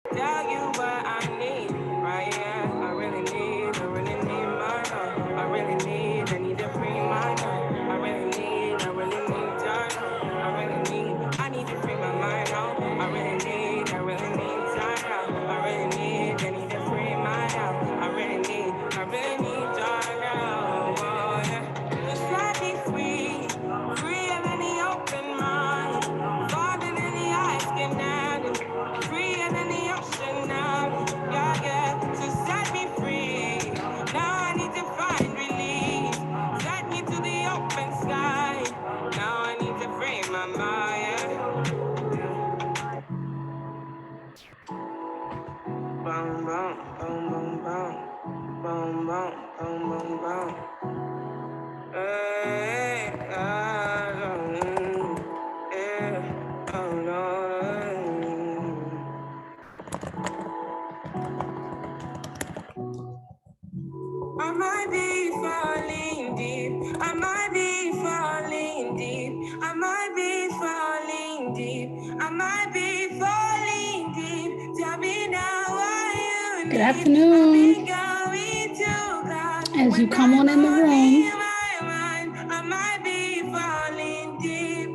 Tell you what I need, right? Yeah, I really need my love. I need to free my mind. I really need time. I need to free my mind out. I really need time. I need to free my out. I really need time. Oh, yeah. Just let me free, freer than the open mind, farther than the eyes can handle, freer than the ocean now. Yeah, yeah. So set me free. Now I need to find release. Set me to the open sky. Now I need to free my mind. Boom, boom, boom, boom, boom. Boom, boom, boom, boom, boom. Hey, yeah, oh, no. I might be falling deep. I might be falling deep. I might be falling deep. I might be falling deep. Tell me now why you need. Good afternoon. As you come on in the room. I might be falling deep.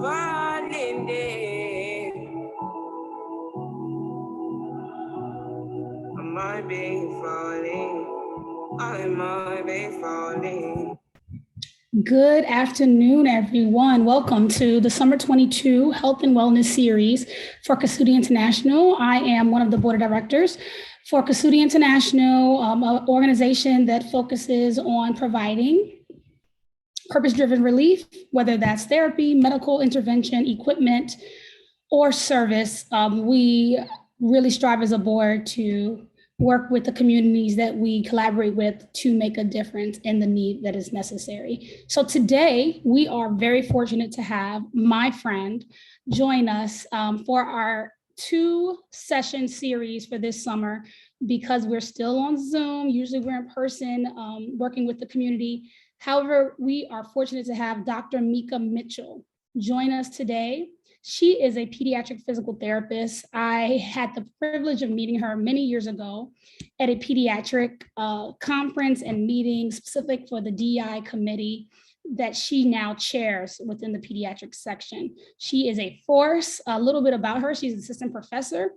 Falling deep. I might be falling. I might be falling. Good afternoon, everyone. Welcome to the Summer 22 Health and Wellness Series for Kasudi International. I am one of the board of directors for Kasudi International, an organization that focuses on providing purpose-driven relief, whether that's therapy, medical intervention, equipment, or service. We really strive as a board to work with the communities that we collaborate with to make a difference in the need that is necessary. So today, we are very fortunate to have my friend join us for our 2-session series for this summer, because we're still on Zoom. Usually we're in person working with the community. However, we are fortunate to have Dr. Mica Mitchell join us today. She is a pediatric physical therapist. I had the privilege of meeting her many years ago at a pediatric conference and meeting specific for the DI committee that she now chairs within the pediatric section. She is a force. A little bit about her: she's an assistant professor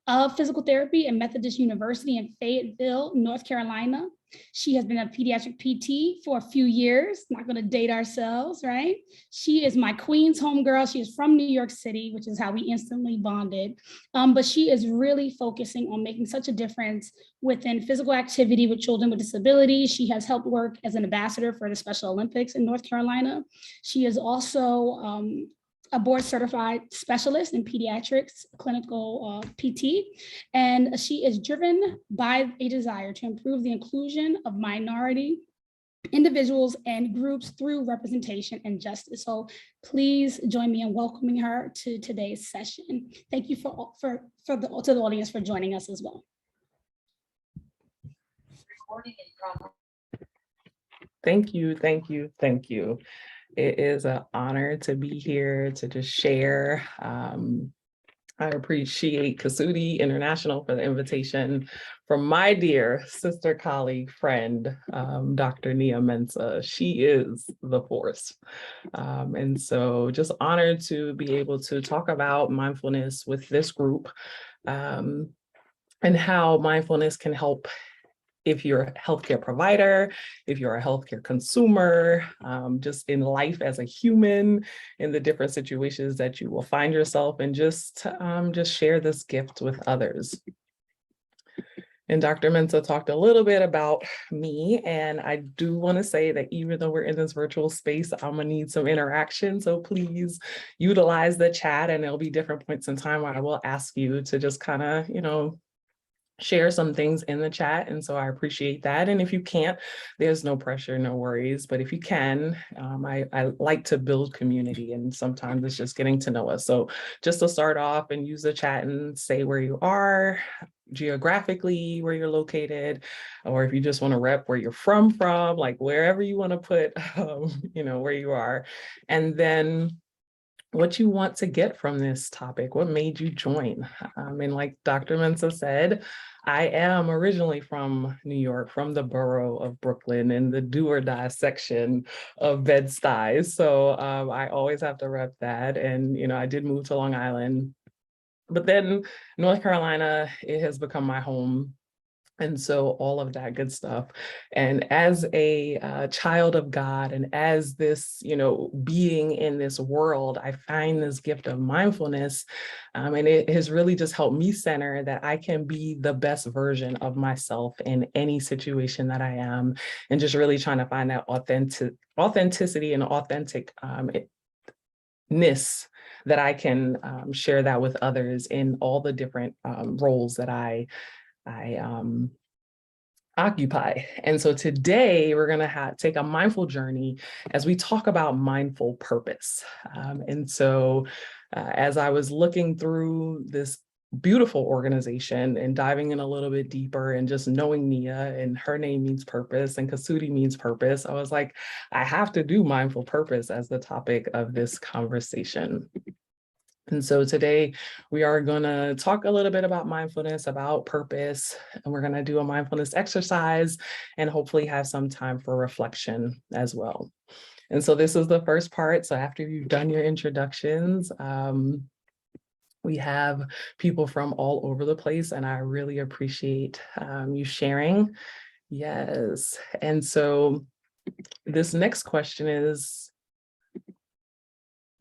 of physical therapy at Methodist University in Fayetteville, North Carolina. She has been a pediatric PT for a few years, not gonna date ourselves, right? She is my Queens homegirl. She is from New York City, which is how we instantly bonded. But she is really focusing on making such a difference within physical activity with children with disabilities. She has helped work as an ambassador for the Special Olympics in North Carolina. She is also a board certified specialist in pediatrics, clinical PT, and she is driven by a desire to improve the inclusion of minority individuals and groups through representation and justice. So please join me in welcoming her to today's session. Thank you to the audience for joining us as well. Thank you, thank you, thank you. It is an honor to be here to just share. I appreciate Kasudi International for the invitation from my dear sister, colleague, friend, Dr. Nia Mensah. She is the force. And so just honored to be able to talk about mindfulness with this group and how mindfulness can help if you're a healthcare provider, if you're a healthcare consumer, just in life as a human, in the different situations that you will find yourself, and just share this gift with others. And Dr. Mensah talked a little bit about me, and I do want to say that even though we're in this virtual space, I'm gonna need some interaction. So please utilize the chat, and there'll be different points in time where I will ask you to just kind of, share some things in the chat. And so I appreciate that. And if you can't, there's no pressure, no worries. But if you can, I like to build community, and sometimes it's just getting to know us. So just to start off and use the chat and say where you are, geographically, where you're located, or if you just want to rep where you're from, like wherever you want to put, where you are. And then what you want to get from this topic, what made you join. And like Dr. Mensah said, I am originally from New York, from the borough of Brooklyn in the do or die section of Bed-Stuy. So I always have to rep that. And, you know, I did move to Long Island, but then North Carolina, it has become my home. And so all of that good stuff. And as a child of God and as this, you know, being in this world, I find this gift of mindfulness. And it has really just helped me center that I can be the best version of myself in any situation that I am. And just really trying to find that authenticity and authenticness that I can share that with others in all the different roles that I occupy. And so today we're going to take a mindful journey as we talk about mindful purpose. And so as I was looking through this beautiful organization and diving in a little bit deeper and just knowing Nia, and her name means purpose and Kasudi means purpose, I was like, I have to do mindful purpose as the topic of this conversation. And so today we are going to talk a little bit about mindfulness, about purpose, and we're going to do a mindfulness exercise and hopefully have some time for reflection as well. And so this is the first part. So after you've done your introductions, we have people from all over the place, and I really appreciate you sharing. Yes. And so this next question is,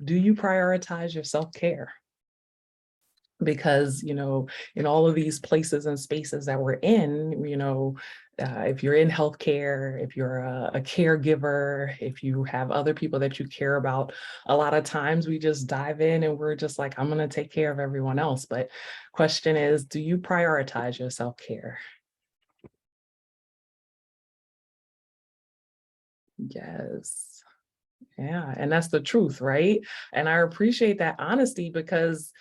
do you prioritize your self-care? Because, you know, in all of these places and spaces that we're in, you know, if you're in healthcare, if you're a caregiver, if you have other people that you care about, a lot of times we just dive in and we're just like, I'm going to take care of everyone else. But question is, do you prioritize your self-care? Yes. Yeah, and that's the truth, right? And I appreciate that honesty because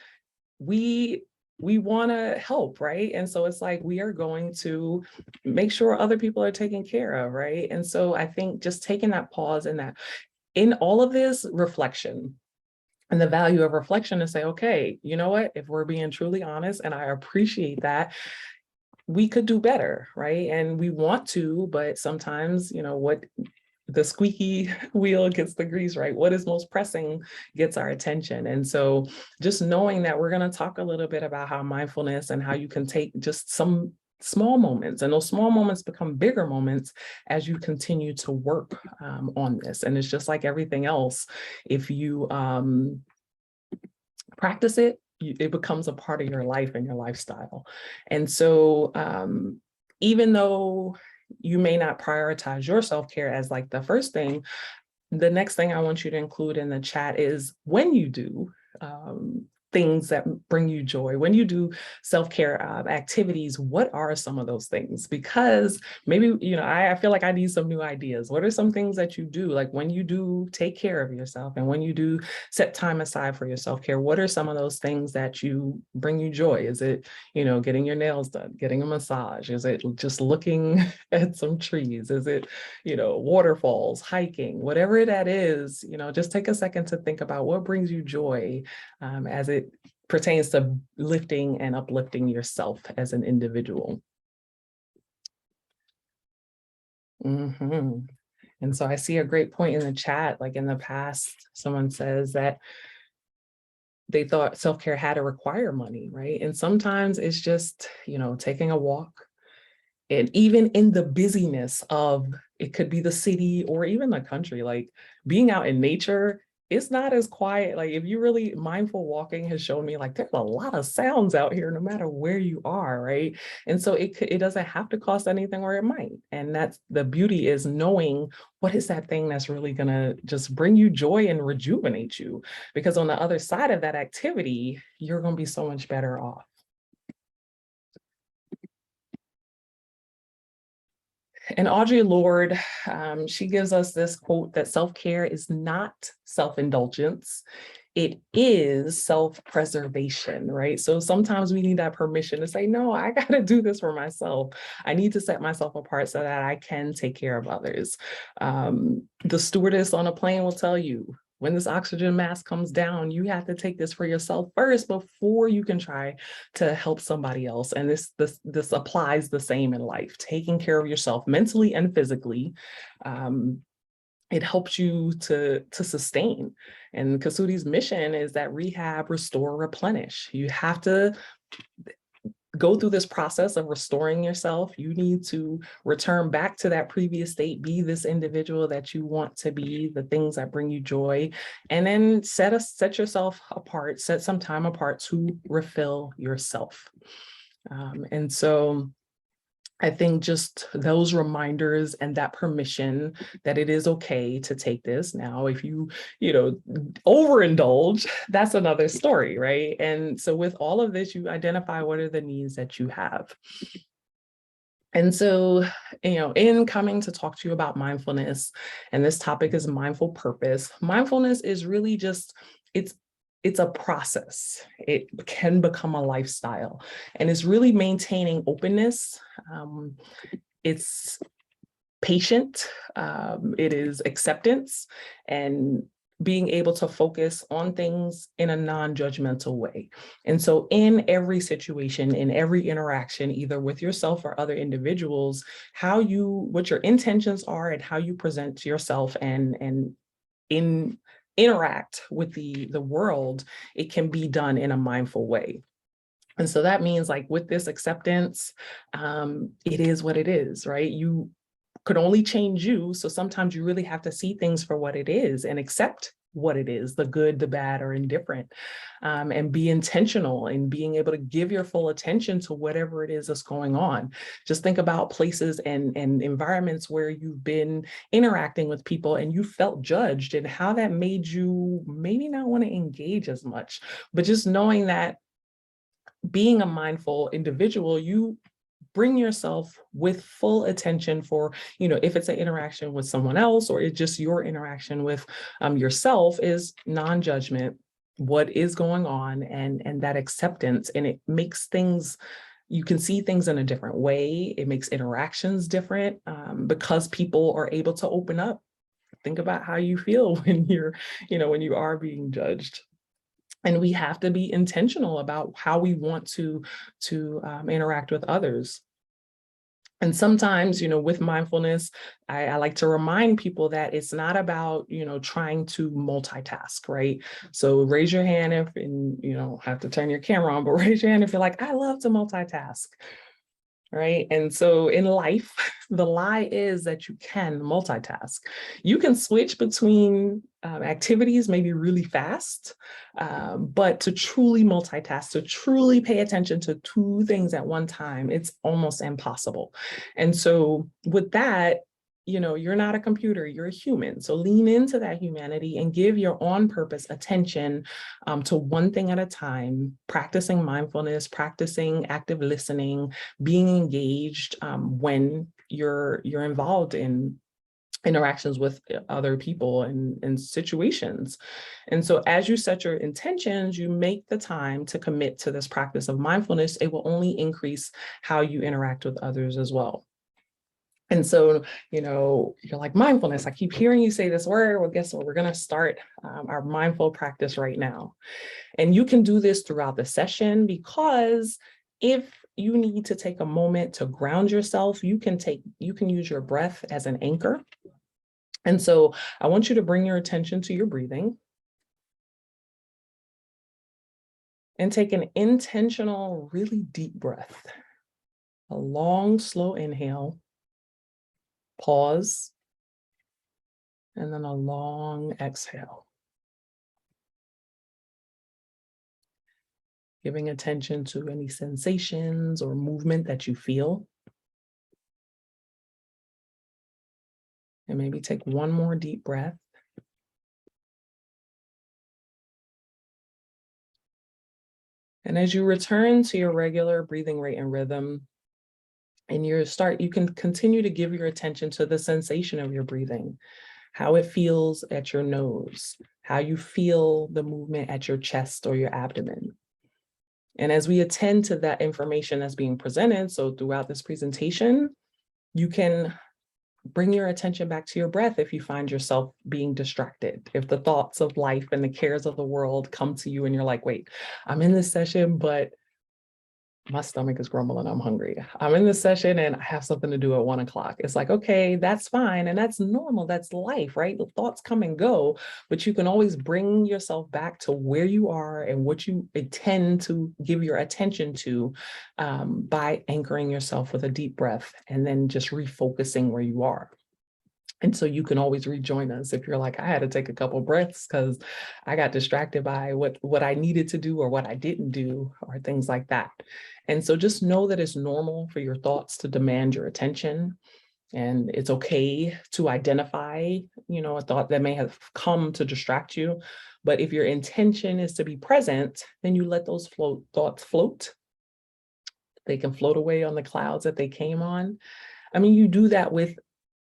we want to help, right? And so it's like we are going to make sure other people are taken care of, right? And so I think just taking that pause and that in all of this reflection and the value of reflection to say, okay, you know what, if we're being truly honest, and I appreciate that, we could do better, right? And we want to, but sometimes, you know, what the squeaky wheel gets the grease, right? What is most pressing gets our attention. And so just knowing that we're going to talk a little bit about how mindfulness and how you can take just some small moments, and those small moments become bigger moments as you continue to work on this. And it's just like everything else. If you practice it, it becomes a part of your life and your lifestyle. And so even though you may not prioritize your self-care as like the first thing, the next thing I want you to include in the chat is when you do things that bring you joy, when you do self-care activities, what are some of those things? Because maybe, you know, I feel like I need some new ideas. What are some things that you do? Like when you do take care of yourself and when you do set time aside for your self-care, what are some of those things that you bring you joy? Is it, you know, getting your nails done, getting a massage? Is it just looking at some trees? Is it, you know, waterfalls, hiking, whatever that is, you know, just take a second to think about what brings you joy as it pertains to lifting and uplifting yourself as an individual. And so I see a great point in the chat, like in the past, someone says that they thought self-care had to require money, right? And sometimes it's just, you know, taking a walk. And even in the busyness of, it could be the city or even the country, like being out in nature, it's not as quiet. Like if you really, mindful walking has shown me like there's a lot of sounds out here, no matter where you are, right? And so it doesn't have to cost anything, or it might. And that's the beauty, is knowing what is that thing that's really gonna just bring you joy and rejuvenate you. Because on the other side of that activity, you're gonna be so much better off. And Audre Lorde, she gives us this quote that self-care is not self-indulgence. It is self-preservation, right? So sometimes we need that permission to say, no, I got to do this for myself. I need to set myself apart so that I can take care of others. The stewardess on a plane will tell you, when this oxygen mask comes down, you have to take this for yourself first before you can try to help somebody else. And this applies the same in life, taking care of yourself mentally and physically. It helps you to sustain. And Kasuti's mission is that rehab, restore, replenish. You have to go through this process of restoring yourself. You need to return back to that previous state, be this individual that you want to be, the things that bring you joy, and then set yourself apart, set some time apart to refill yourself. And so I think just those reminders and that permission that it is okay to take this. Now, if you overindulge, that's another story, right? And so with all of this, you identify what are the needs that you have. And so, in coming to talk to you about mindfulness, and this topic is mindful purpose, mindfulness is really just, it's a process. It can become a lifestyle, and it's really maintaining openness. It's patient. It is acceptance, and being able to focus on things in a non-judgmental way. And so in every situation, in every interaction, either with yourself or other individuals, what your intentions are and how you present to yourself and interact with the world, it can be done in a mindful way. And so that means, like, with this acceptance, it is what it is, right? You could only change you. So sometimes you really have to see things for what it is and accept what it is, the good, the bad, or indifferent, and be intentional in being able to give your full attention to whatever it is that's going on. Just think about places and environments where you've been interacting with people and you felt judged, and how that made you maybe not want to engage as much. But just knowing that being a mindful individual, you bring yourself with full attention for, if it's an interaction with someone else, or it's just your interaction with yourself, is non-judgment, what is going on, and that acceptance. And it makes things, you can see things in a different way. It makes interactions different, because people are able to open up. Think about how you feel when when you are being judged. And we have to be intentional about how we want to interact with others. And sometimes, with mindfulness, I like to remind people that it's not about, trying to multitask, right? So raise your hand if, and you don't have to turn your camera on, but raise your hand if you're like, I love to multitask. Right. And so in life, the lie is that you can multitask. You can switch between activities maybe really fast, but to truly multitask, to truly pay attention to two things at one time, it's almost impossible. And so with that, you're not a computer, you're a human. So lean into that humanity and give your on purpose attention to one thing at a time, practicing mindfulness, practicing active listening, being engaged when you're involved in interactions with other people and situations. And so as you set your intentions, you make the time to commit to this practice of mindfulness, it will only increase how you interact with others as well. And so, you're like, mindfulness, I keep hearing you say this word. Well, guess what? We're going to start our mindful practice right now. And you can do this throughout the session, because if you need to take a moment to ground yourself, you can use your breath as an anchor. And so I want you to bring your attention to your breathing and take an intentional, really deep breath, a long, slow inhale. Pause, and then a long exhale. Giving attention to any sensations or movement that you feel. And maybe take one more deep breath. And as you return to your regular breathing rate and rhythm, and you can continue to give your attention to the sensation of your breathing, how it feels at your nose, how you feel the movement at your chest or your abdomen. And as we attend to that information that's being presented, so throughout this presentation, you can bring your attention back to your breath if you find yourself being distracted. If the thoughts of life and the cares of the world come to you and you're like, wait, I'm in this session, but my stomach is grumbling, I'm hungry. I'm in this session and I have something to do at 1 o'clock. It's like, okay, that's fine. And that's normal. That's life, right? The thoughts come and go, but you can always bring yourself back to where you are and what you intend to give your attention to by anchoring yourself with a deep breath and then just refocusing where you are. And so you can always rejoin us if you're like, I had to take a couple breaths because I got distracted by what I needed to do or what I didn't do or things like that. And so just know that it's normal for your thoughts to demand your attention. And it's okay to identify, a thought that may have come to distract you. But if your intention is to be present, then you let those thoughts float. They can float away on the clouds that they came on. I mean, you do that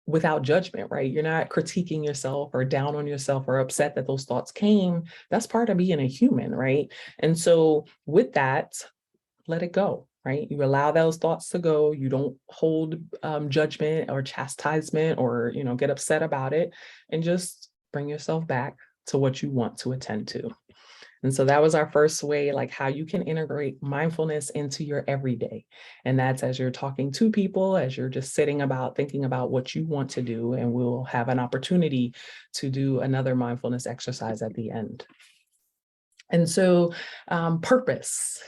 without judgment, right? You're not critiquing yourself or down on yourself or upset that those thoughts came. That's part of being a human, right? And so with that, let it go, right? You allow those thoughts to go. You don't hold judgment or chastisement or, get upset about it, and just bring yourself back to what you want to attend to. And so that was our first way, like how you can integrate mindfulness into your everyday. And that's as you're talking to people, as you're just thinking about what you want to do, and we'll have an opportunity to do another mindfulness exercise at the end. And so purpose.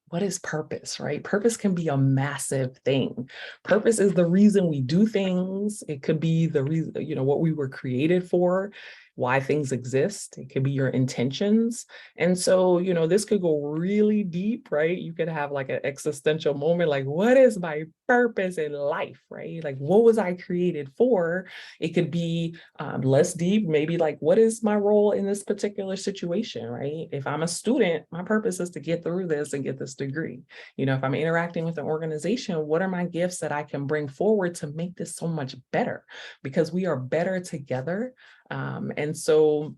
What is purpose, right? Purpose can be a massive thing. Purpose is the reason we do things. It could be the reason, what we were created for, why things exist. It could be your intentions. And so, this could go really deep, right? You could have like an existential moment, like, what is my purpose in life, right? Like, what was I created for? It could be less deep, maybe like, what is my role in this particular situation, right? If I'm a student, my purpose is to get through this and get this degree. If I'm interacting with an organization, what are my gifts that I can bring forward to make this so much better? Because we are better together. And so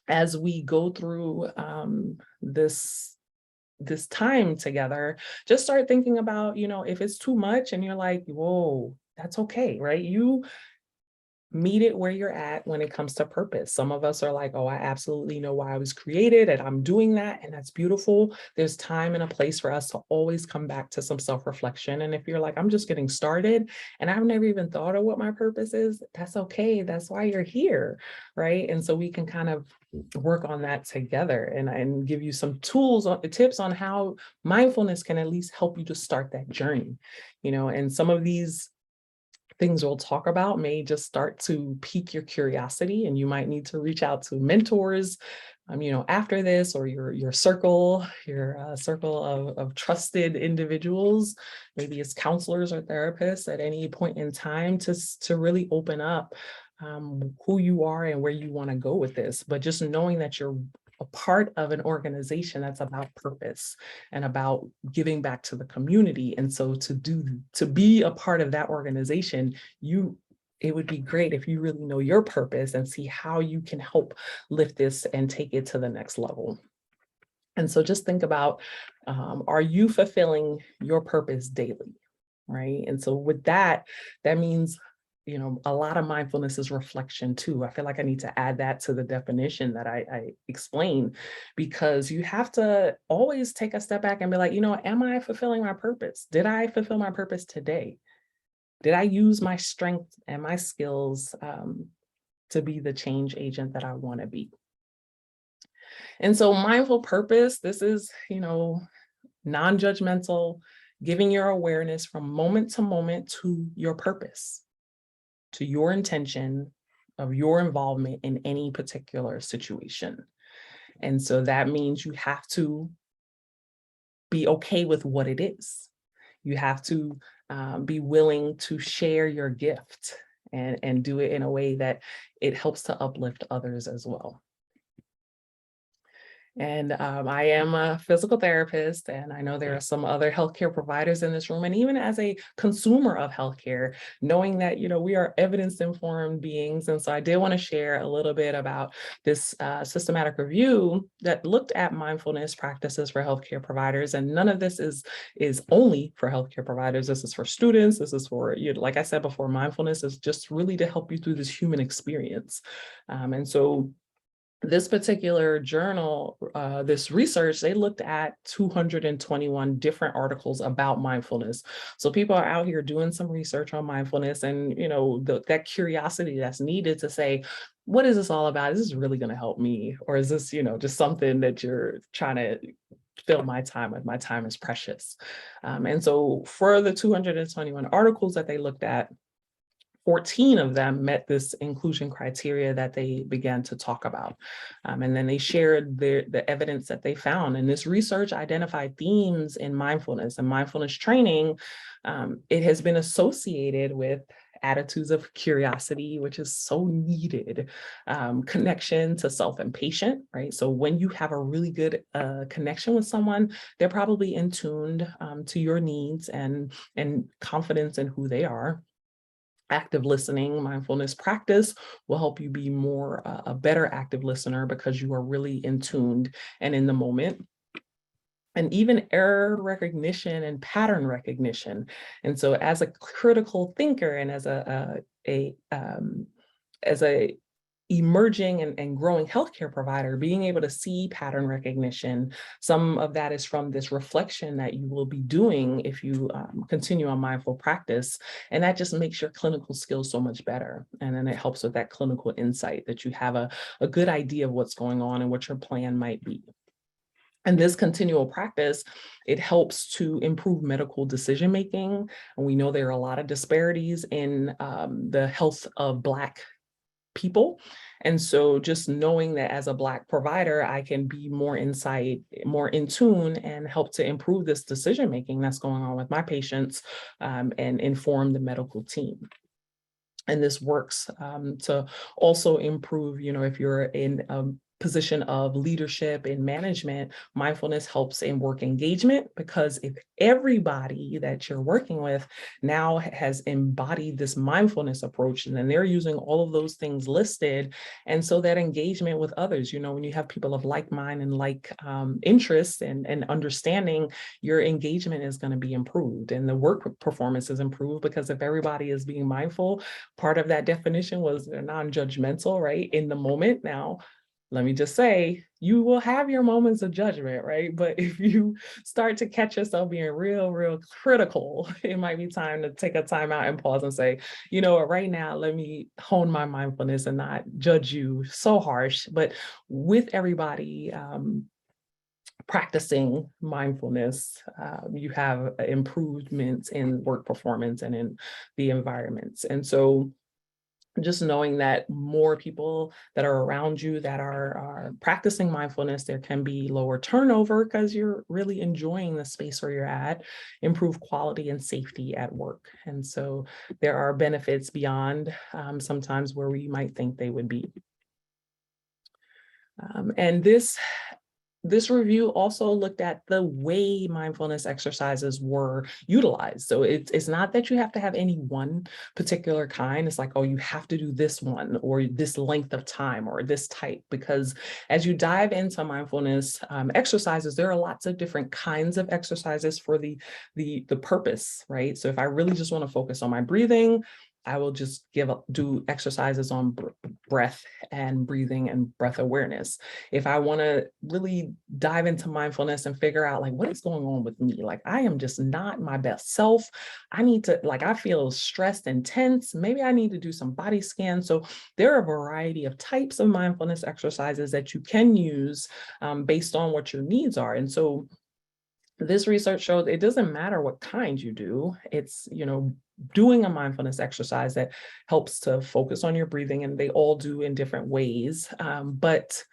as we go through this time together, just start thinking about, if it's too much and you're like, whoa, that's okay, right? You meet it where you're at when it comes to purpose. Some of us are like, oh, I absolutely know why I was created and I'm doing that. And that's beautiful. There's time and a place for us to always come back to some self-reflection. And if you're like, I'm just getting started and I've never even thought of what my purpose is, that's okay. That's why you're here, right? And so we can kind of work on that together and give you some tips on how mindfulness can at least help you to start that journey, and some of these things we'll talk about may just start to pique your curiosity, and you might need to reach out to mentors, after this, or your circle of trusted individuals, maybe it's counselors or therapists at any point in time to really open up who you are and where you want to go with this. But just knowing that you're a part of an organization that's about purpose and about giving back to the community. And so to be a part of that organization, it would be great if you really know your purpose and see how you can help lift this and take it to the next level. And so just think about, are you fulfilling your purpose daily, right? And so with that means, a lot of mindfulness is reflection too. I feel like I need to add that to the definition that I explained, because you have to always take a step back and be like, am I fulfilling my purpose? Did I fulfill my purpose today? Did I use my strength and my skills to be the change agent that I want to be? And so mindful purpose, this is, non-judgmental, giving your awareness from moment to moment to your purpose, to your intention of your involvement in any particular situation. And so that means you have to be okay with what it is. You have to be willing to share your gift and do it in a way that it helps to uplift others as well. And I am a physical therapist, and I know there are some other healthcare providers in this room. And even as a consumer of healthcare, knowing that, we are evidence-informed beings. And so I did want to share a little bit about this systematic review that looked at mindfulness practices for healthcare providers. And none of this is only for healthcare providers. This is for students. This is for, like I said before, mindfulness is just really to help you through this human experience. And so this particular journal, this research, they looked at 221 different articles about mindfulness. So people are out here doing some research on mindfulness, and that curiosity that's needed to say, what is this all about? Is this really going to help me? Or is this, just something that you're trying to fill my time with? My time is precious. And so for the 221 articles that they looked at, 14 of them met this inclusion criteria that they began to talk about. And then they shared the evidence that they found. And this research identified themes in mindfulness and mindfulness training. It has been associated with attitudes of curiosity, which is so needed, connection to self and patient, right? So when you have a really good connection with someone, they're probably in tuned to your needs and confidence in who they are. Active listening, mindfulness practice will help you be more a better active listener because you are really in tuned and in the moment. And even error recognition and pattern recognition. And so as a critical thinker and as a emerging and growing healthcare provider, being able to see pattern recognition, some of that is from this reflection that you will be doing if you continue on mindful practice. And that just makes your clinical skills so much better. And then it helps with that clinical insight that you have a good idea of what's going on and what your plan might be. And this continual practice, it helps to improve medical decision-making. And we know there are a lot of disparities in the health of Black people. And so just knowing that as a Black provider, I can be more insight, more in tune, and help to improve this decision-making that's going on with my patients and inform the medical team. And this works to also improve, if you're in a position of leadership and management, mindfulness helps in work engagement, because if everybody that you're working with now has embodied this mindfulness approach, and then they're using all of those things listed, and so that engagement with others, when you have people of like mind and like interests and understanding, your engagement is going to be improved and the work performance is improved, because if everybody is being mindful, part of that definition was they're non-judgmental, right? In the moment. Now, let me just say, you will have your moments of judgment, right? But if you start to catch yourself being real critical, it might be time to take a time out and pause and say, you know what, right now, let me hone my mindfulness and not judge you so harsh. But with everybody practicing mindfulness, you have improvements in work performance and in the environments. And so just knowing that more people that are around you that are practicing mindfulness, there can be lower turnover because you're really enjoying the space where you're at, improve quality and safety at work. And so there are benefits beyond sometimes where we might think they would be. And this review also looked at the way mindfulness exercises were utilized. So it's not that you have to have any one particular kind. It's like, oh, you have to do this one or this length of time or this type, because as you dive into mindfulness exercises, there are lots of different kinds of exercises for the purpose, right? So if I really just want to focus on my breathing, I will just do exercises on breath and breathing and breath awareness. If I want to really dive into mindfulness and figure out like what is going on with me, like I am just not my best self. I need to, like, I feel stressed and tense. Maybe I need to do some body scans. So there are a variety of types of mindfulness exercises that you can use based on what your needs are. And so this research shows it doesn't matter what kind you do. It's, doing a mindfulness exercise that helps to focus on your breathing, and they all do in different ways. But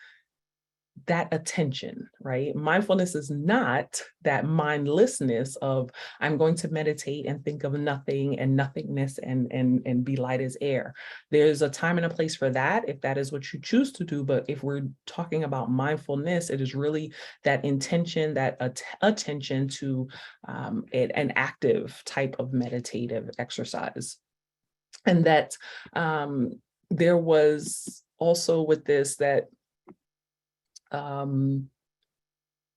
that attention, right? Mindfulness is not that mindlessness of I'm going to meditate and think of nothing and nothingness and be light as air. There's a time and a place for that if that is what you choose to do. But if we're talking about mindfulness, it is really that intention, that attention to an active type of meditative exercise. And that there was also with this that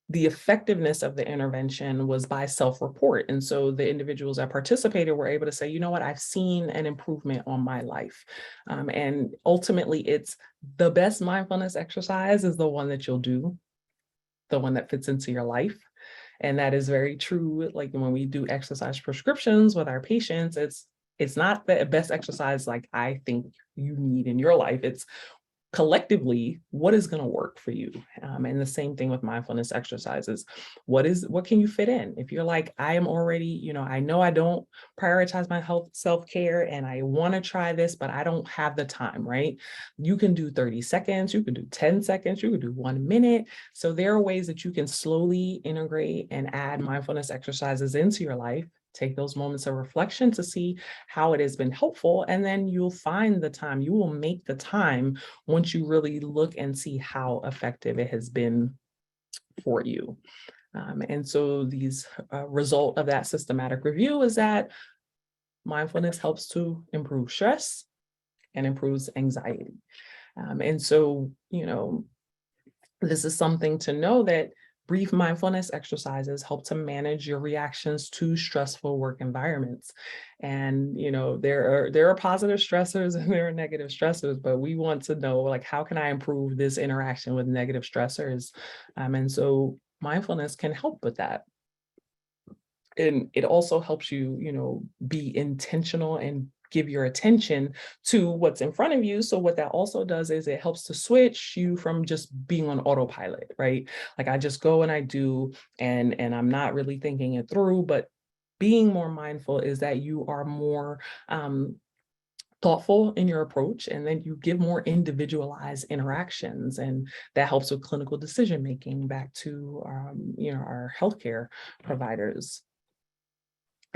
the effectiveness of the intervention was by self-report. And so the individuals that participated were able to say, you know what, I've seen an improvement on my life. And ultimately, it's the best mindfulness exercise is the one that you'll do, the one that fits into your life. And that is very true. Like when we do exercise prescriptions with our patients, it's not the best exercise like I think you need in your life. It's collectively, what is going to work for you? And the same thing with mindfulness exercises. What can you fit in? If you're like, I am already, I know I don't prioritize my health, self-care, and I want to try this, but I don't have the time, right? You can do 30 seconds, you can do 10 seconds, you can do 1 minute. So there are ways that you can slowly integrate and add mindfulness exercises into your life. Take those moments of reflection to see how it has been helpful. And then you'll find the time, you will make the time once you really look and see how effective it has been for you. And so these result of that systematic review is that mindfulness helps to improve stress and improves anxiety. And so, this is something to know that brief mindfulness exercises help to manage your reactions to stressful work environments. And, there are positive stressors and there are negative stressors, but we want to know, like, how can I improve this interaction with negative stressors? And so mindfulness can help with that. And it also helps you, be intentional and give your attention to what's in front of you. So what that also does is it helps to switch you from just being on autopilot, right? Like I just go and I do, and I'm not really thinking it through, but being more mindful is that you are more thoughtful in your approach, and then you give more individualized interactions, and that helps with clinical decision making back to our healthcare providers.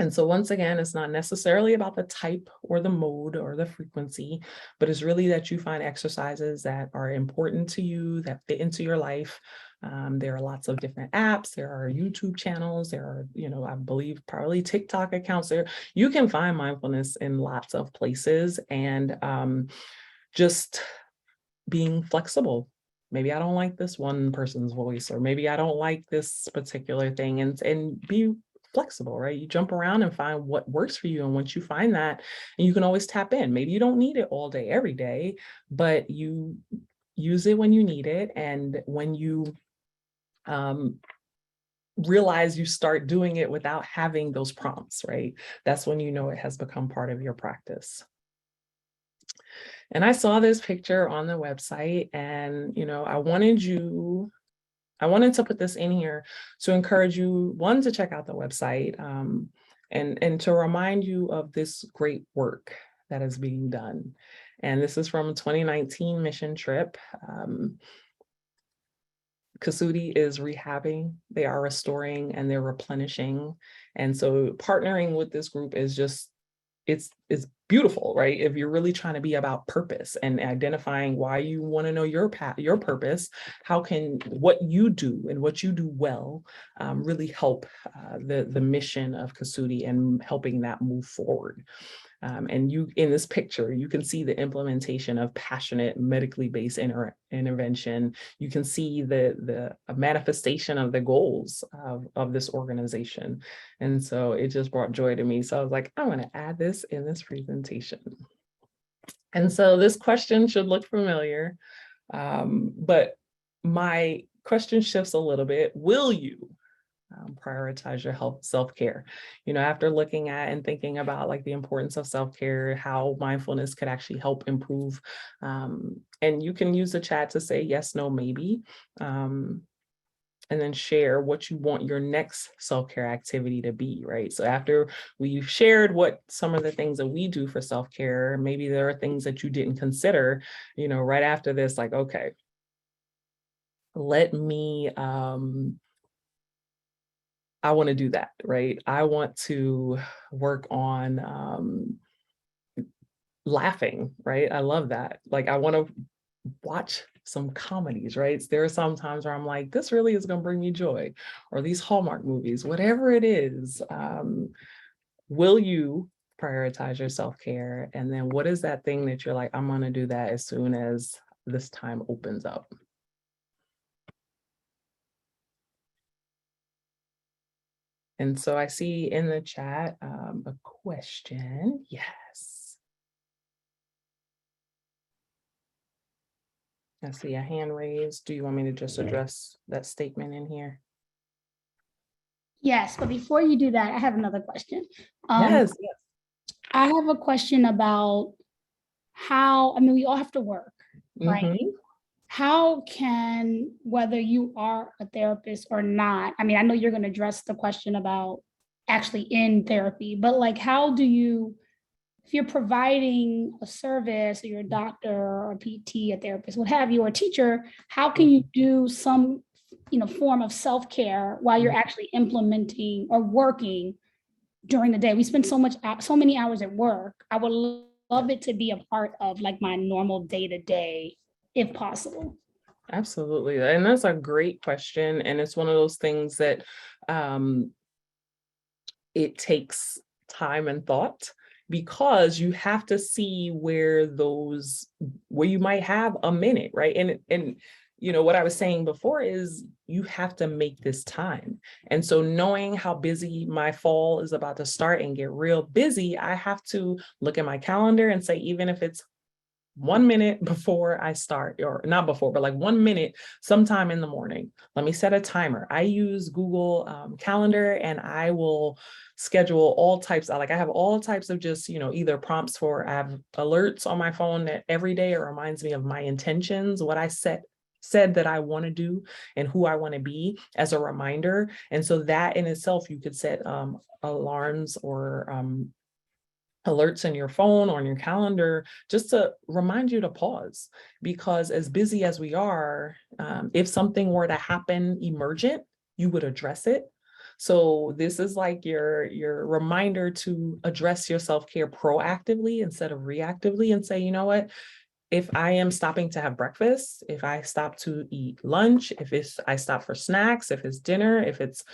And so once again, it's not necessarily about the type or the mode or the frequency, but it's really that you find exercises that are important to you, that fit into your life. There are lots of different apps. There are YouTube channels. There are, I believe probably TikTok accounts there. You can find mindfulness in lots of places, and just being flexible. Maybe I don't like this one person's voice, or maybe I don't like this particular thing, and be flexible, right? You jump around and find what works for you. And once you find that, and you can always tap in. Maybe you don't need it all day, every day, but you use it when you need it. And when you realize you start doing it without having those prompts, right? That's when you know it has become part of your practice. And I saw this picture on the website, and I wanted to put this in here to encourage you, one, to check out the website, and to remind you of this great work that is being done. And this is from a 2019 mission trip. Kasudi is rehabbing, they are restoring, and they're replenishing. And so partnering with this group is just, it's beautiful, right? If you're really trying to be about purpose and identifying why you want to know your path, your purpose, how can what you do and what you do well really help the mission of Kasudi and helping that move forward. And you, in this picture, you can see the implementation of passionate medically based intervention. You can see the manifestation of the goals of this organization. And so it just brought joy to me. So I was like, I'm going to add this in this presentation. And so this question should look familiar, but my question shifts a little bit. Will you prioritize your health, self-care? After looking at and thinking about like the importance of self-care, how mindfulness could actually help improve, and you can use the chat to say yes, no, maybe, and then share what you want your next self-care activity to be, right? So after we've shared what some of the things that we do for self-care, maybe there are things that you didn't consider, right after this, like, okay, let me, I want to do that, right? I want to work on laughing, right? I love that. Like, I want to watch some comedies, right? There are some times where I'm like, this really is going to bring me joy, or these Hallmark movies, whatever it is. Will you prioritize your self-care? And then what is that thing that you're like, I'm going to do that as soon as this time opens up? And so I see in the chat a question. Yes. I see a hand raised. Do you want me to just address that statement in here? Yes, but before you do that, I have another question. Yes. I have a question about how, I mean, we all have to work, right? Mm-hmm. How can, whether you are a therapist or not, I mean, I know you're going to address the question about actually in therapy, but like, how do you, if you're providing a service, or you're a doctor or a PT, a therapist, what have you, or a teacher, how can you do some, form of self-care while you're actually implementing or working during the day? We spend so many hours at work. I would love it to be a part of like my normal day-to-day, if possible. Absolutely. And that's a great question. And it's one of those things that it takes time and thought, because you have to see where you might have a minute, right? And what I was saying before is you have to make this time. And so knowing how busy my fall is about to start and get real busy, I have to look at my calendar and say, even if it's 1 minute before I start, or not before, but like 1 minute sometime in the morning, let me set a timer. I use Google Calendar, and I will schedule all types. I have all types of just, either prompts I have alerts on my phone that every day it reminds me of my intentions, what I said that I want to do and who I want to be, as a reminder. And so that in itself, you could set alarms or alerts in your phone or on your calendar, just to remind you to pause. Because as busy as we are, if something were to happen emergent, you would address it. So this is like your reminder to address your self-care proactively instead of reactively, and say, you know what, if I am stopping to have breakfast, if I stop to eat lunch, I stop for snacks, if it's dinner, if it's,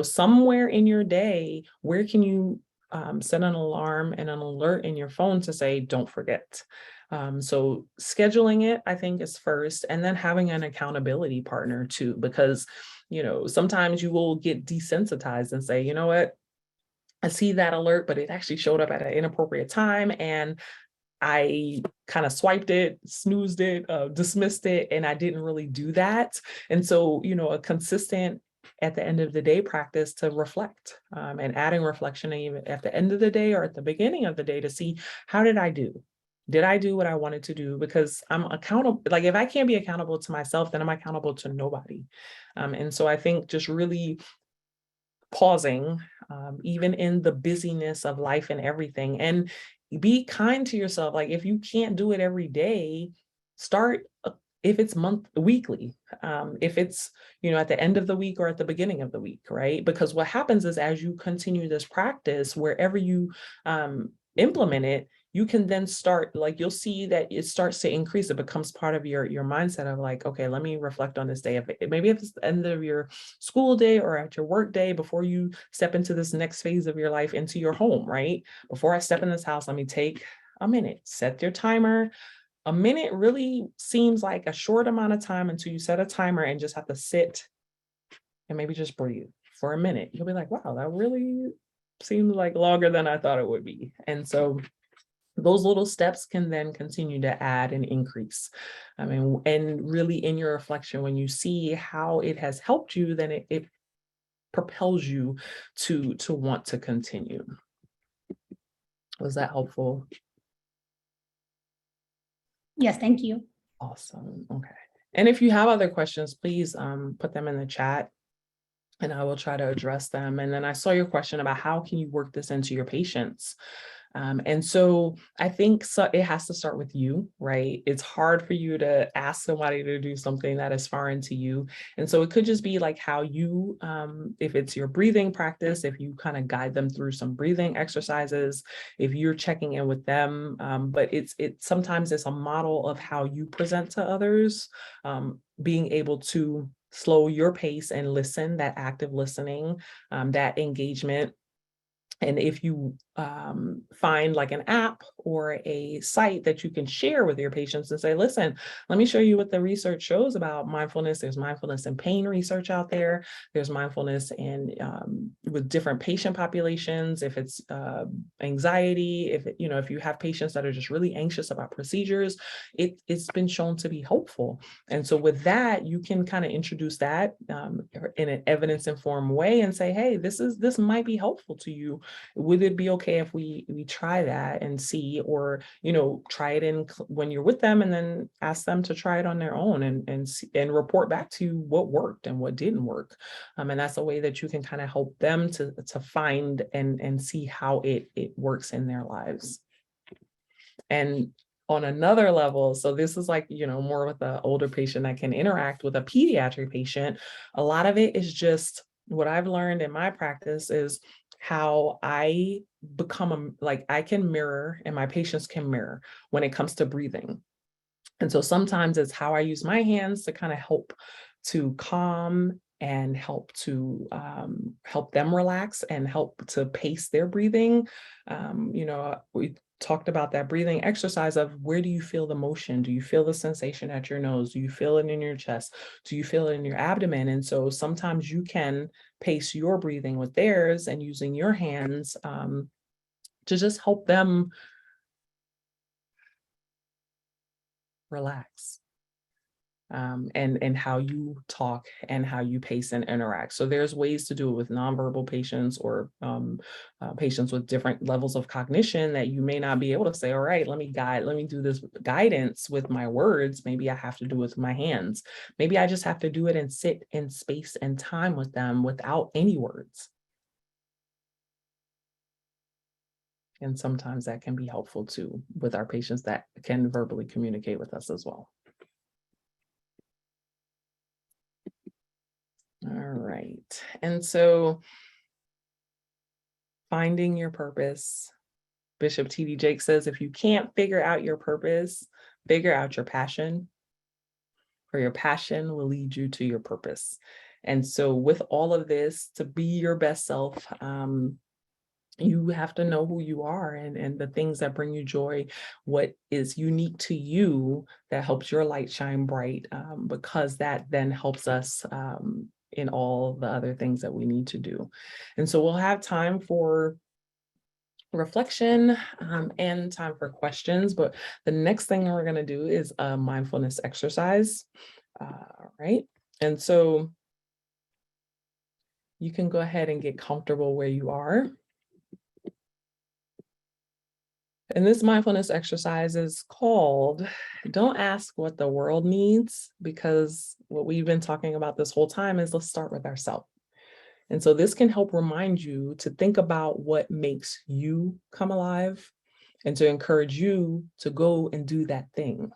somewhere in your day, where can you set an alarm and an alert in your phone to say, don't forget. So scheduling it, I think, is first, and then having an accountability partner too, because, sometimes you will get desensitized and say, you know what, I see that alert, but it actually showed up at an inappropriate time, and I kind of swiped it, snoozed it, dismissed it, and I didn't really do that. And so, a consistent, at the end of the day, practice to reflect, and adding reflection even at the end of the day or at the beginning of the day to see, how did I do? Did I do what I wanted to do? Because I'm accountable. Like, if I can't be accountable to myself, then I'm accountable to nobody. And so I think just really pausing, even in the busyness of life and everything, and be kind to yourself. Like, if you can't do it every day, start, if it's weekly, if it's, at the end of the week or at the beginning of the week, right? Because what happens is, as you continue this practice, wherever you implement it, you can then start, like, you'll see that it starts to increase. It becomes part of your mindset of like, okay, let me reflect on this day. Maybe if it's the end of your school day or at your work day, before you step into this next phase of your life, into your home, right? Before I step in this house, let me take a minute, set your timer. A minute really seems like a short amount of time until you set a timer and just have to sit and maybe just breathe for a minute. You'll be like, wow, that really seemed like longer than I thought it would be. And so those little steps can then continue to add and increase. I mean, and really in your reflection, when you see how it has helped you, then it propels you to want to continue. Was that helpful? Yes, thank you. Awesome. Okay. And if you have other questions, please put them in the chat, and I will try to address them. And then I saw your question about how can you work this into your patients. And so I think it has to start with you, right? It's hard for you to ask somebody to do something that is foreign to you. And so it could just be like how you, if it's your breathing practice, if you kind of guide them through some breathing exercises, if you're checking in with them, but sometimes it's a model of how you present to others, being able to slow your pace and listen, that active listening, that engagement. And if you find like an app or a site that you can share with your patients and say, listen, let me show you what the research shows about mindfulness. There's mindfulness and pain research out there. There's mindfulness in with different patient populations. If it's anxiety, if you have patients that are just really anxious about procedures, it's been shown to be helpful. And so with that, you can kind of introduce that in an evidence-informed way and say, hey, this might be helpful to you. Would it be okay if we try that and see, or try it when you're with them, and then ask them to try it on their own and report back to you what worked and what didn't work. And that's a way that you can kind of help them to find and see how it works in their lives. And on another level, so this is like, more with an older patient that can interact with a pediatric patient. A lot of it is just what I've learned in my practice is how I become I can mirror and my patients can mirror when it comes to breathing. And so sometimes it's how I use my hands to kind of help to calm and help to help them relax and help to pace their breathing. We talked about that breathing exercise of where do you feel the motion? Do you feel the sensation at your nose? Do you feel it in your chest? Do you feel it in your abdomen? And so sometimes you can pace your breathing with theirs and using your hands to just help them relax. And how you talk and how you pace and interact. So there's ways to do it with nonverbal patients or patients with different levels of cognition that you may not be able to say, all right, let me do this guidance with my words. Maybe I have to do it with my hands. Maybe I just have to do it and sit in space and time with them without any words. And sometimes that can be helpful too with our patients that can verbally communicate with us as well. All right. And so finding your purpose. Bishop T.D. Jakes says, if you can't figure out your purpose, figure out your passion, for your passion will lead you to your purpose. And so with all of this, to be your best self, you have to know who you are and the things that bring you joy, what is unique to you that helps your light shine bright, because that then helps us in all the other things that we need to do. And so we'll have time for reflection and time for questions, but the next thing we're going to do is a mindfulness exercise. Right. And so you can go ahead and get comfortable where you are. And this mindfulness exercise is called, don't ask what the world needs, because what we've been talking about this whole time is let's start with ourselves. And so this can help remind you to think about what makes you come alive and to encourage you to go and do that thing.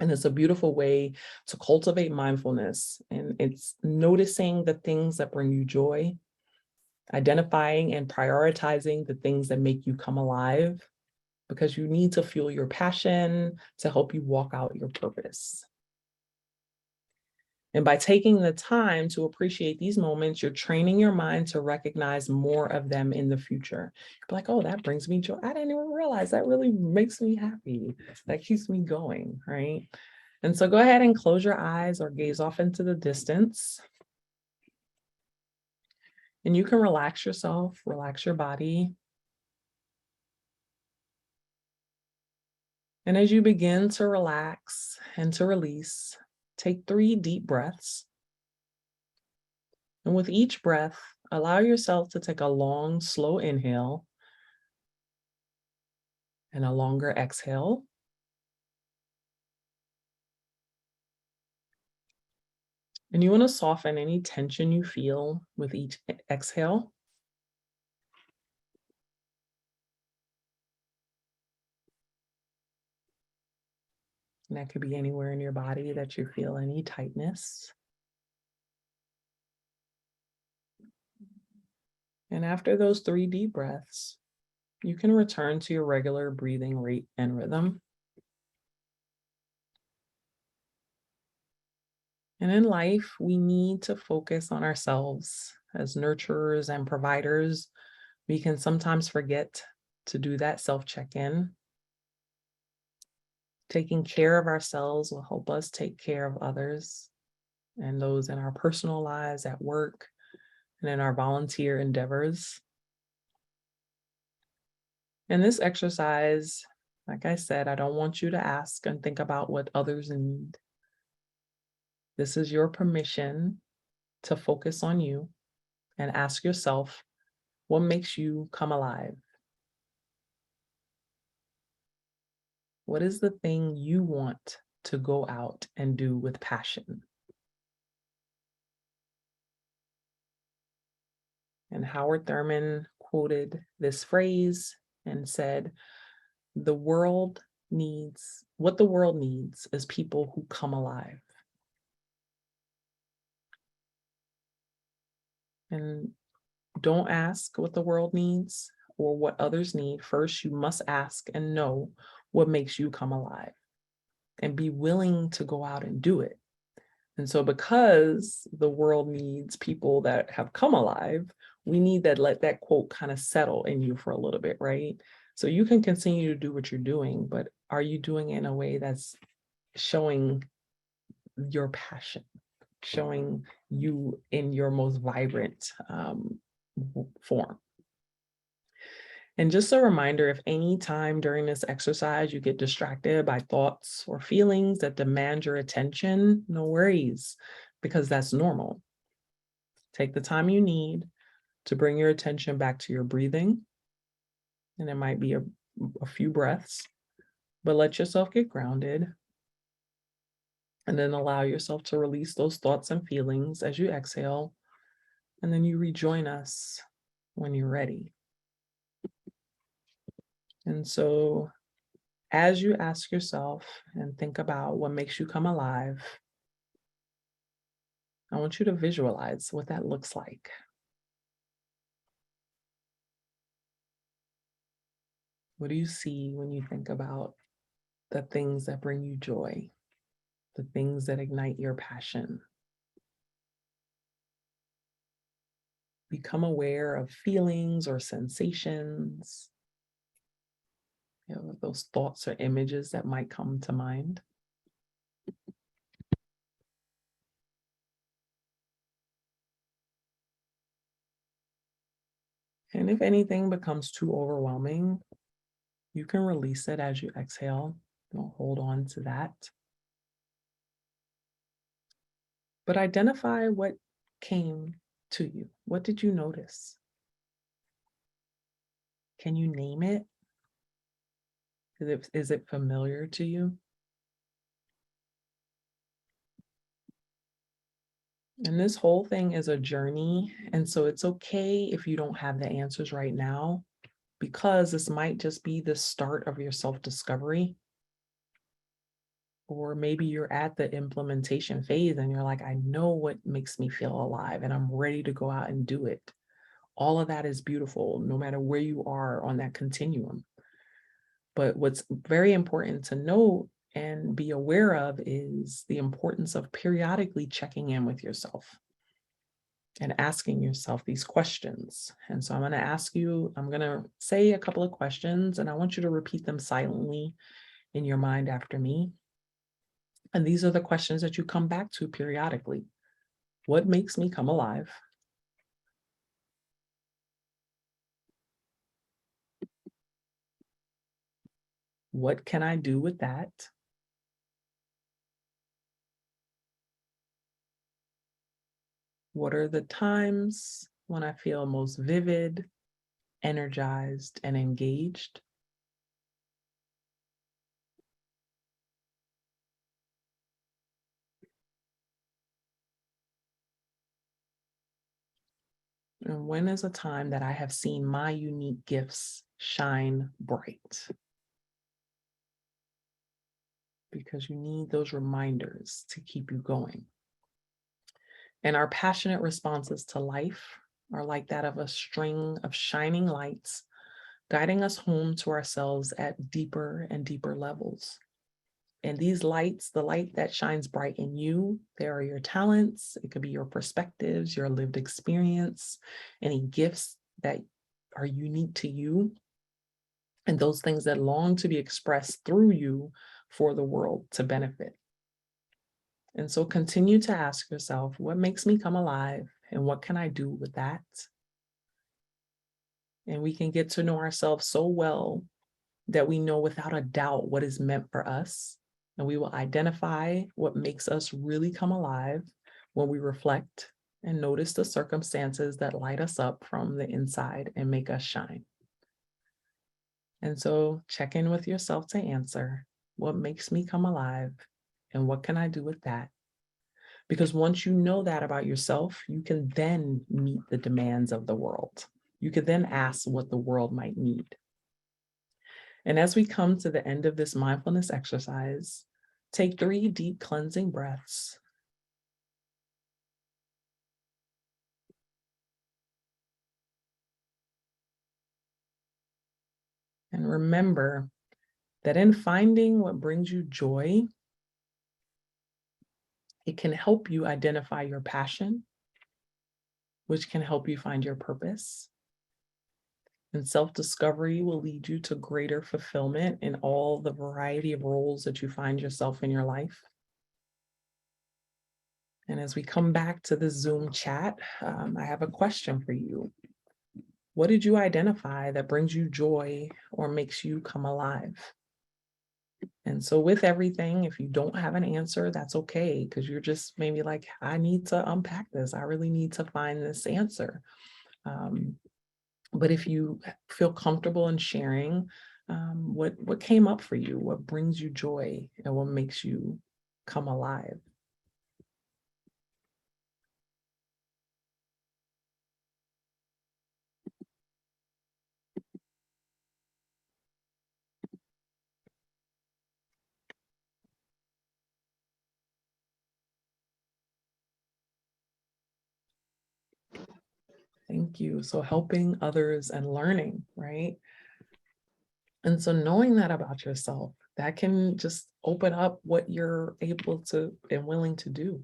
And it's a beautiful way to cultivate mindfulness. And it's noticing the things that bring you joy, identifying and prioritizing the things that make you come alive, because you need to fuel your passion to help you walk out your purpose. And by taking the time to appreciate these moments, you're training your mind to recognize more of them in the future. You're like, oh, that brings me joy. I didn't even realize that really makes me happy. That keeps me going, right? And so go ahead and close your eyes or gaze off into the distance. And you can relax yourself, relax your body. And as you begin to relax and to release, take 3 deep breaths. And with each breath, allow yourself to take a long, slow inhale and a longer exhale. And you want to soften any tension you feel with each exhale. And that could be anywhere in your body that you feel any tightness. And after those 3 deep breaths, you can return to your regular breathing rate and rhythm. And in life, we need to focus on ourselves as nurturers and providers. We can sometimes forget to do that self-check-in. Taking care of ourselves will help us take care of others and those in our personal lives, at work, and in our volunteer endeavors. In this exercise, like I said, I don't want you to ask and think about what others need. This is your permission to focus on you and ask yourself, what makes you come alive? What is the thing you want to go out and do with passion? And Howard Thurman quoted this phrase and said, what the world needs is people who come alive. And don't ask what the world needs or what others need. First, you must ask and know what makes you come alive and be willing to go out and do it. And so because the world needs people that have come alive, we need that, let that quote kind of settle in you for a little bit, right? So you can continue to do what you're doing, but are you doing it in a way that's showing your passion, showing you in your most vibrant form? And just a reminder, if any time during this exercise you get distracted by thoughts or feelings that demand your attention, no worries, because that's normal. Take the time you need to bring your attention back to your breathing. And it might be a few breaths, but let yourself get grounded. And then allow yourself to release those thoughts and feelings as you exhale. And then you rejoin us when you're ready. And so as you ask yourself and think about what makes you come alive, I want you to visualize what that looks like. What do you see when you think about the things that bring you joy, the things that ignite your passion? Become aware of feelings or sensations, those thoughts or images that might come to mind. And if anything becomes too overwhelming, you can release it as you exhale. Don't hold on to that. But identify what came to you. What did you notice? Can you name it? Is it familiar to you? And this whole thing is a journey. And so it's okay if you don't have the answers right now, because this might just be the start of your self-discovery. Or maybe you're at the implementation phase and you're like, I know what makes me feel alive and I'm ready to go out and do it. All of that is beautiful, no matter where you are on that continuum. But what's very important to know and be aware of is the importance of periodically checking in with yourself and asking yourself these questions. And so I'm going to say a couple of questions and I want you to repeat them silently in your mind after me. And these are the questions that you come back to periodically. What makes me come alive? What can I do with that? What are the times when I feel most vivid, energized, and engaged? And when is a time that I have seen my unique gifts shine bright? because you need those reminders to keep you going. And our passionate responses to life are like that of a string of shining lights, guiding us home to ourselves at deeper and deeper levels. And these lights, the light that shines bright in you, there are your talents, it could be your perspectives, your lived experience, any gifts that are unique to you, and those things that long to be expressed through you for the world to benefit. And so continue to ask yourself, what makes me come alive, and what can I do with that? And we can get to know ourselves so well that we know without a doubt what is meant for us. And we will identify what makes us really come alive when we reflect and notice the circumstances that light us up from the inside and make us shine. And so check in with yourself to answer, what makes me come alive, and what can I do with that? Because once you know that about yourself, you can then meet the demands of the world. You could then ask what the world might need. And as we come to the end of this mindfulness exercise, take 3 deep cleansing breaths. And remember that in finding what brings you joy, it can help you identify your passion, which can help you find your purpose. And self-discovery will lead you to greater fulfillment in all the variety of roles that you find yourself in your life. And as we come back to the Zoom chat, I have a question for you. What did you identify that brings you joy or makes you come alive? And so with everything, if you don't have an answer, that's okay, because you're just maybe like, I need to unpack this. I really need to find this answer. But if you feel comfortable in sharing, what came up for you, what brings you joy, and what makes you come alive? Thank you. So helping others and learning, right? And so knowing that about yourself, that can just open up what you're able to and willing to do.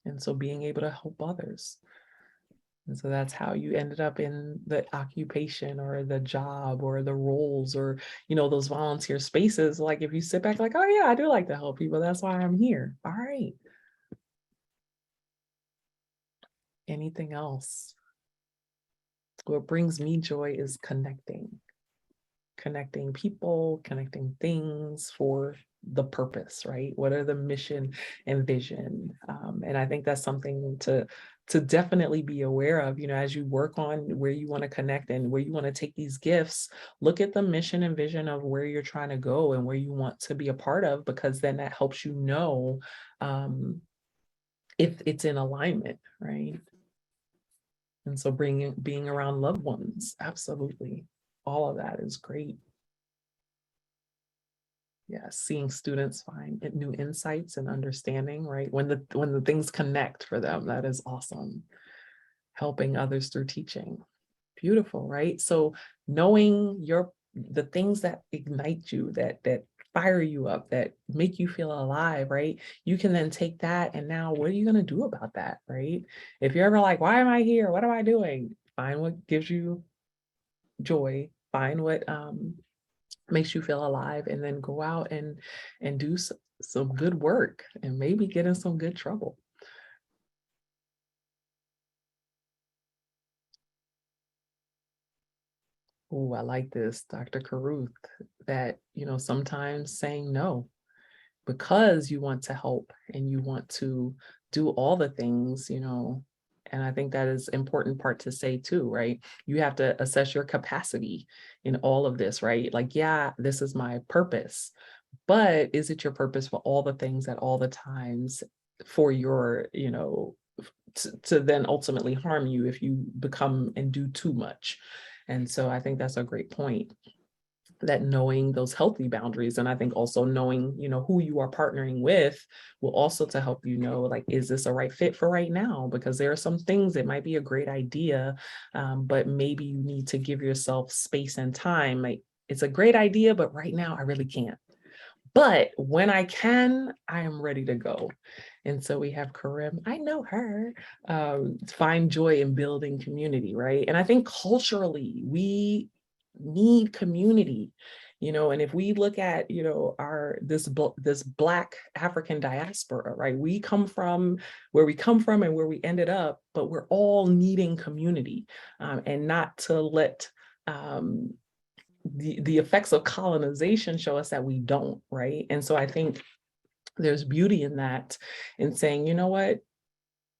And so being able to help others. And so that's how you ended up in the occupation or the job or the roles or, those volunteer spaces. Like if you sit back like, oh yeah, I do like to help people. That's why I'm here. All right. Anything else? What brings me joy is connecting people, connecting things for the purpose, right? What are the mission and vision? And I think that's something to definitely be aware of, as you work on where you want to connect and where you want to take these gifts, look at the mission and vision of where you're trying to go and where you want to be a part of, because then that helps you know if it's in alignment, right? And so being around loved ones, absolutely. All of that is great. Yeah, seeing students find new insights and understanding, right? When the things connect for them, that is awesome. Helping others through teaching. Beautiful, right? So knowing the things that ignite you, that fire you up, that make you feel alive, right? You can then take that and now what are you going to do about that, right? If you're ever like, why am I here? What am I doing? Find what gives you joy, find what makes you feel alive, and then go out and do some good work and maybe get in some good trouble. Oh, I like this, Dr. Caruth, that, sometimes saying no because you want to help and you want to do all the things, and I think that is important part to say too, right? You have to assess your capacity in all of this, right? Like, yeah, this is my purpose, but is it your purpose for all the things at all the times for your, to then ultimately harm you if you become and do too much? And so I think that's a great point. that knowing those healthy boundaries, and I think also knowing, who you are partnering with will also to help you know, like, is this a right fit for right now? Because there are some things that might be a great idea, but maybe you need to give yourself space and time. Like, it's a great idea, but right now I really can't. But when I can, I am ready to go. And so we have Karim, I know her, find joy in building community, right? And I think culturally, we need community, and if we look at, this Black African diaspora, right? We come from where we come from and where we ended up, but we're all needing community, and not to let the effects of colonization show us that we don't, right? And so I think there's beauty in that, in saying, you know what,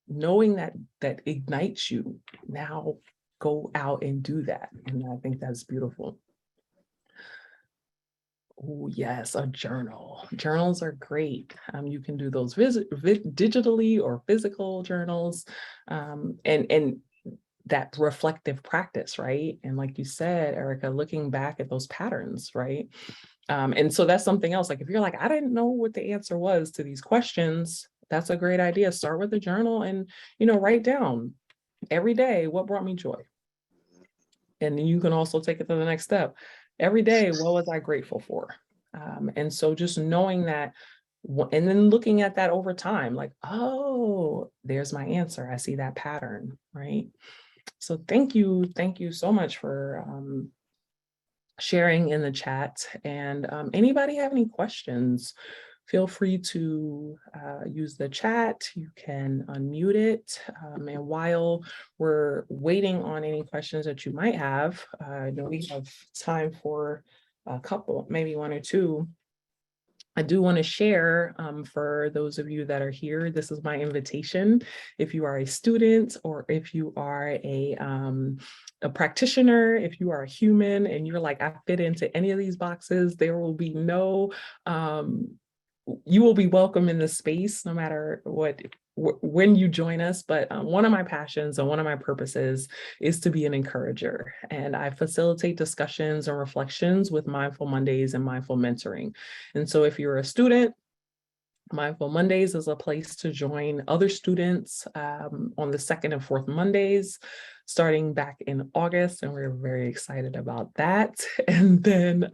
knowing that ignites you, now go out and do that. And I think that's beautiful. Oh yes, a journal. Journals are great. You can do those digitally or physical journals, and that reflective practice, right? And like you said, Erica, looking back at those patterns, right? And so that's something else. Like, if you're like, I didn't know what the answer was to these questions, that's a great idea. Start with a journal and, write down every day, what brought me joy? And then you can also take it to the next step. Every day, what was I grateful for? And so just knowing that, and then looking at that over time, like, oh, there's my answer. I see that pattern, right? So thank you so much for sharing in the chat. And anybody have any questions, feel free to use the chat. You can unmute it. And while we're waiting on any questions that you might have, I know we have time for a couple, maybe one or two. I do want to share, for those of you that are here, this is my invitation. If you are a student, or if you are a practitioner, if you are a human and you're like, I fit into any of these boxes, there will be no, you will be welcome in this space no matter when you join us. But one of my passions and one of my purposes is to be an encourager. And I facilitate discussions and reflections with Mindful Mondays and Mindful Mentoring. And so if you're a student, Mindful Mondays is a place to join other students on the second and fourth Mondays, starting back in August, and we're very excited about that. And then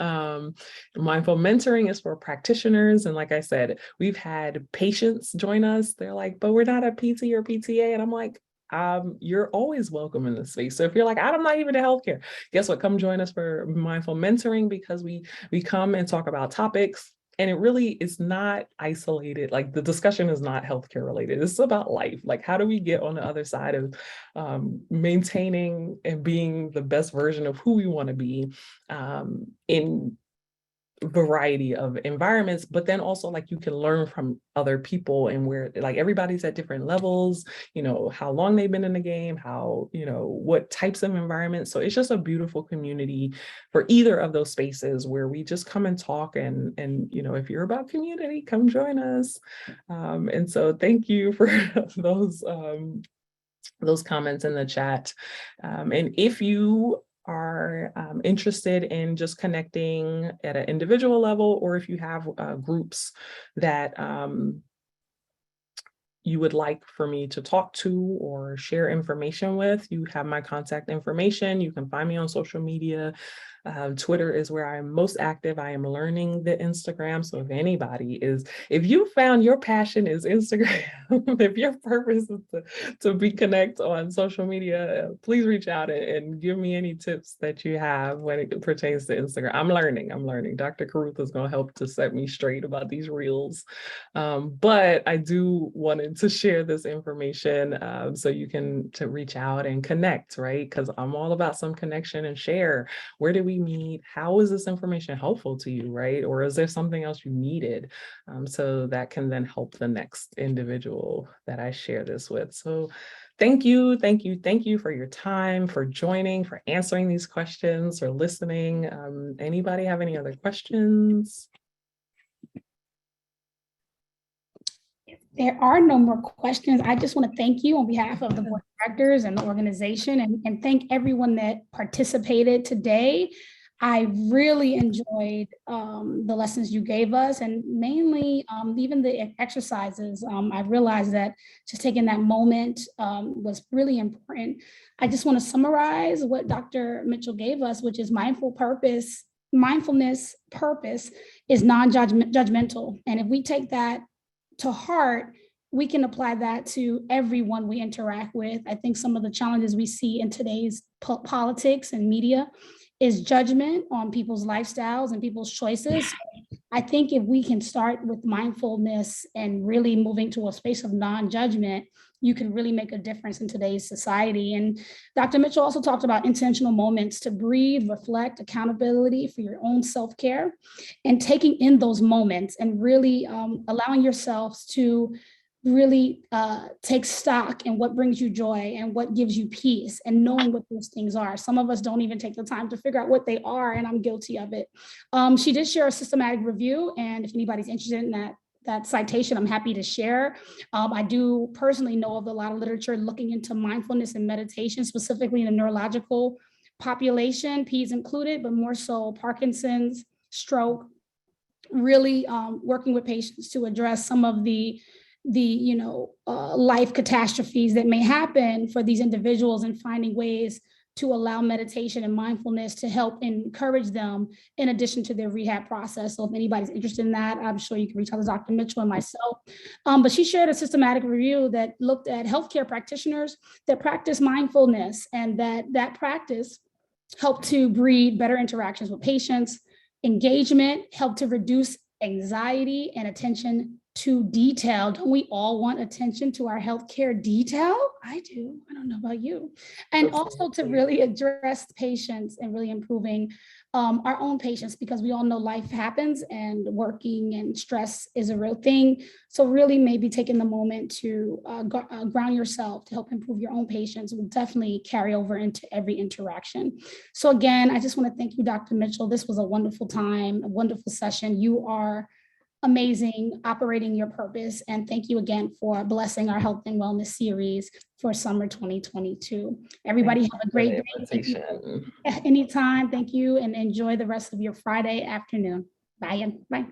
Mindful Mentoring is for practitioners. And like I said, we've had patients join us. They're like, but we're not a PT or PTA. And I'm like, you're always welcome in this space. So if you're like, I'm not even in healthcare, guess what? Come join us for Mindful Mentoring, because we come and talk about topics. And it really is not isolated. Like, the discussion is not healthcare related. It's about life. Like, how do we get on the other side of maintaining and being the best version of who we want to be in variety of environments, but then also, like, you can learn from other people, and where, like, everybody's at different levels, how long they've been in the game, how, what types of environments. So it's just a beautiful community for either of those spaces, where we just come and talk, and if you're about community, come join us. And so thank you for those comments in the chat. And if you are interested in just connecting at an individual level, or if you have groups that you would like for me to talk to or share information with, you have my contact information. You can find me on social media. Twitter is where I'm most active. I am learning the Instagram. So if you found your passion is Instagram, if your purpose is to be connect on social media, please reach out and give me any tips that you have when it pertains to Instagram. I'm learning. Dr. Caruth is going to help to set me straight about these reels. But I do wanted to share this information so you can reach out and connect, right? Because I'm all about some connection and share. Where do we meet? How is this information helpful to you, right? Or is there something else you needed? So that can then help the next individual that I share this with. So thank you for your time, for joining, for answering these questions, for listening. Anybody have any other questions? There are no more questions. I just want to thank you on behalf of the board of directors and the organization, and thank everyone that participated today. I really enjoyed the lessons you gave us, and mainly even the exercises. I realized that just taking that moment was really important. I just want to summarize what Dr. Mitchell gave us, which is mindfulness purpose is non-judgmental. And if we take that to heart, we can apply that to everyone we interact with. I think some of the challenges we see in today's politics and media is judgment on people's lifestyles and people's choices. I think if we can start with mindfulness and really moving to a space of non-judgment, you can really make a difference in today's society. And Dr. Mitchell also talked about intentional moments to breathe, reflect, accountability for your own self-care, and taking in those moments and really allowing yourselves to really take stock in what brings you joy and what gives you peace, and knowing what those things are. Some of us don't even take the time to figure out what they are, and I'm guilty of it. She did share a systematic review, and if anybody's interested in that citation, I'm happy to share. I do personally know of a lot of literature looking into mindfulness and meditation, specifically in the neurological population, peds included, but more so Parkinson's, stroke, really working with patients to address some of the life catastrophes that may happen for these individuals, and finding ways to allow meditation and mindfulness to help encourage them in addition to their rehab process. So if anybody's interested in that, I'm sure you can reach out to Dr. Mitchell and myself. But she shared a systematic review that looked at healthcare practitioners that practice mindfulness, and that practice helped to breed better interactions with patients, engagement, helped to reduce anxiety and attention to detail. Don't we all want attention to our healthcare detail? I do. I don't know about you. And also to really address patients and really improving our own patients, because we all know life happens and working and stress is a real thing. So really maybe taking the moment to ground yourself to help improve your own patients will definitely carry over into every interaction. So again, I just want to thank you, Dr. Mitchell. This was a wonderful time, a wonderful session. You are amazing, operating your purpose. And thank you again for blessing our health and wellness series for summer 2022. Everybody have a great day. Anytime. Thank you, and enjoy the rest of your Friday afternoon. Bye. Bye.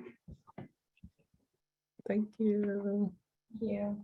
Thank you. Thank you.